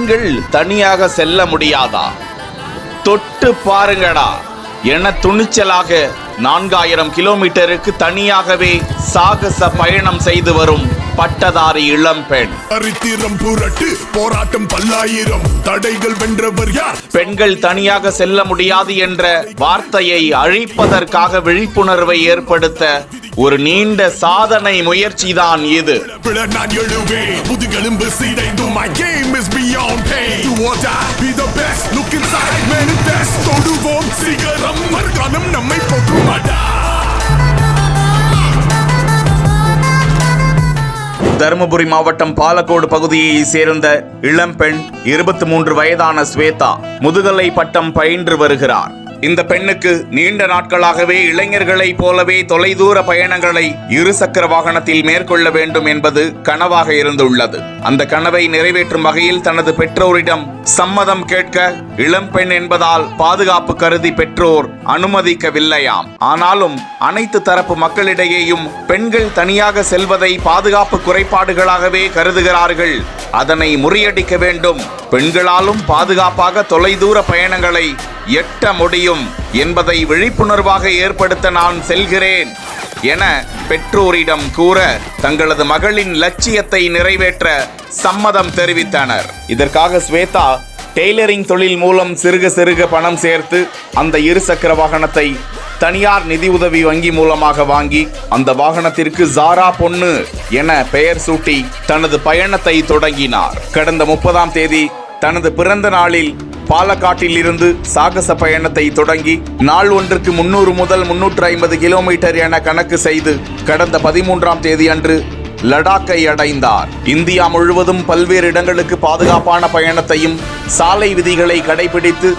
பெண்கள் தனியாக செல்ல முடியாதா? தொட்டு பாருங்கடா என துணிச்சலாக 4000 கிலோமீட்டருக்கு தனியாகவே சாகச பயணம் செய்து வரும் பட்டதாரி இளம்பெண். சரித்திரம் புரட்டு, போராட்டம் பல்லாயிரம், தடைகள் வென்றவர் யார்? பெண்கள் தனியாக செல்ல முடியாது என்ற வார்த்தையை அழிப்பதற்காக விழிப்புணர்வை ஏற்படுத்த ஒரு நீண்ட சாதனை முயற்சிதான் இது. நான் எழுவேன், முதுகெலும்பு சீதைந்து, my game is beyond pain. Do or die, be the best, look inside, manifest. தொடுவோம் சிகரம், மறுகாலம் நம்மை போற்றுமாடா. தருமபுரி மாவட்டம் பாலக்கோடு பகுதியை சேர்ந்த இளம்பெண் 23 வயதான ஸ்வேதா முதுகலை பட்டம் பயின்று வருகிறார். இந்த பெண்ணுக்கு நீண்ட நாட்களாகவே இளைஞர்களை போலவே தொலைதூர பயணங்களை இருசக்கர வாகனத்தில் மேற்கொள்ள வேண்டும் என்பது கனவாக இருந்துள்ளது. அந்த கனவை நிறைவேற்றும் வகையில் தனது பெற்றோரிடம் சம்மதம் கேட்க இளம்பெண் என்பதால் பாதுகாப்பு கருதி பெற்றோர் அனுமதிக்கவில்லையாம். ஆனாலும் அனைத்து தரப்பு மக்களிடையேயும் பெண்கள் தனியாக செல்வதை பாதுகாப்பு குறைபாடுகளாகவே கருதுகிறார்கள். அதனை முறியடிக்க வேண்டும், பெண்களாலும் பாதுகாப்பாக தொலைதூர பயணங்களை எட்ட முடியும் என்பதை விழிப்புணர்வாக ஏற்படுத்த நான் செல்கிறேன் என பெற்றோரிடம் கூற தங்களது மகளின் லட்சியத்தை நிறைவேற்ற சம்மதம் தெரிவித்தனர். இதற்காக ஸ்வேதா டெய்லரிங் தொழில் மூலம் சிறுக சிறுக பணம் சேர்த்து அந்த இருசக்கர வாகனத்தை தனியார் நிதியுதவி வங்கி மூலமாக வாங்கி அந்த வாகனத்திற்கு ஜாரா பொண்ணு என பெயர் சூட்டி தனது பயணத்தை தொடங்கினார். கடந்த 30ஆம் தேதி தனது பிறந்த நாளில் பாலக்காட்டில் இருந்து சாகச பயணத்தை தொடங்கி நாள் ஒன்றுக்கு 300 முதல் 350 கிலோமீட்டர் என கணக்கு செய்து கடந்த 13ஆம் தேதி அன்று லடாக்கை அடைந்தார். இந்தியா முழுவதும் பல்வேறு இடங்களுக்கு பாதுகாப்பான பயணத்தையும் சாலை விதிகளை கடைபிடித்து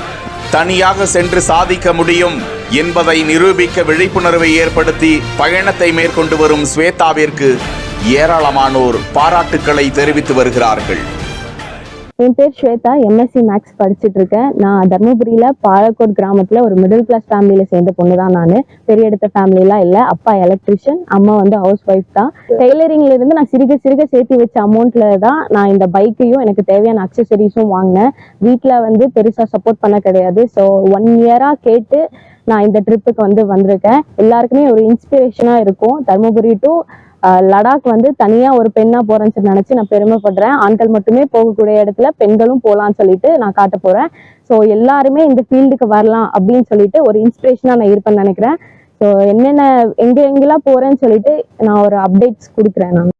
தனியாக சென்று சாதிக்க முடியும் என்பதை நிரூபிக்க விழிப்புணர்வை ஏற்படுத்தி பயணத்தை மேற்கொண்டு வரும் ஸ்வேதாவிற்கு ஏராளமானோர் பாராட்டுக்களை தெரிவித்து வருகிறார்கள். என் பேர் ஸ்வேதா, எம்எஸ்சி மேக்ஸ் படிச்சுட்டு இருக்கேன். நான் தர்மபுரியில் பாலக்கோட் கிராமத்தில் ஒரு மிடில் கிளாஸ் ஃபேமிலியில் சேர்ந்த பொண்ணு தான். நான் பெரிய எடுத்த ஃபேமிலிலாம் இல்லை. அப்பா எலக்ட்ரிஷியன், அம்மா வந்து ஹவுஸ் ஒய்ஃப் தான். டெய்லரிங்ல இருந்து நான் சிறுக சிறுக சேர்த்து வச்ச அமௌண்ட்ல தான் நான் இந்த பைக்கையும் எனக்கு தேவையான அக்சசரிஸும் வாங்கினேன். வீட்டில் வந்து பெருசாக சப்போர்ட் பண்ண கிடையாது. ஸோ 1 இயராக கேட்டு நான் இந்த ட்ரிப்புக்கு வந்திருக்கேன். எல்லாருக்குமே ஒரு இன்ஸ்பிரேஷனாக இருக்கும். தர்மபுரி டு லடாக் தனியாக ஒரு பெண்ணாக போகிறேன்னு நினச்சி நான் பெருமைப்படுறேன். ஆண்கள் மட்டுமே போகக்கூடிய இடத்துல பெண்களும் போகலான்னு சொல்லிட்டு நான் காட்ட போகிறேன். ஸோ எல்லாருமே இந்த ஃபீல்டுக்கு வரலாம் அப்படின்னு சொல்லிட்டு ஒரு இன்ஸ்பிரேஷனாக நான் இருப்பேன்னு நினைக்கிறேன். ஸோ எங்கெல்லாம் போகிறேன்னு சொல்லிட்டு நான் ஒரு அப்டேட்ஸ் கொடுக்குறேன் நான்.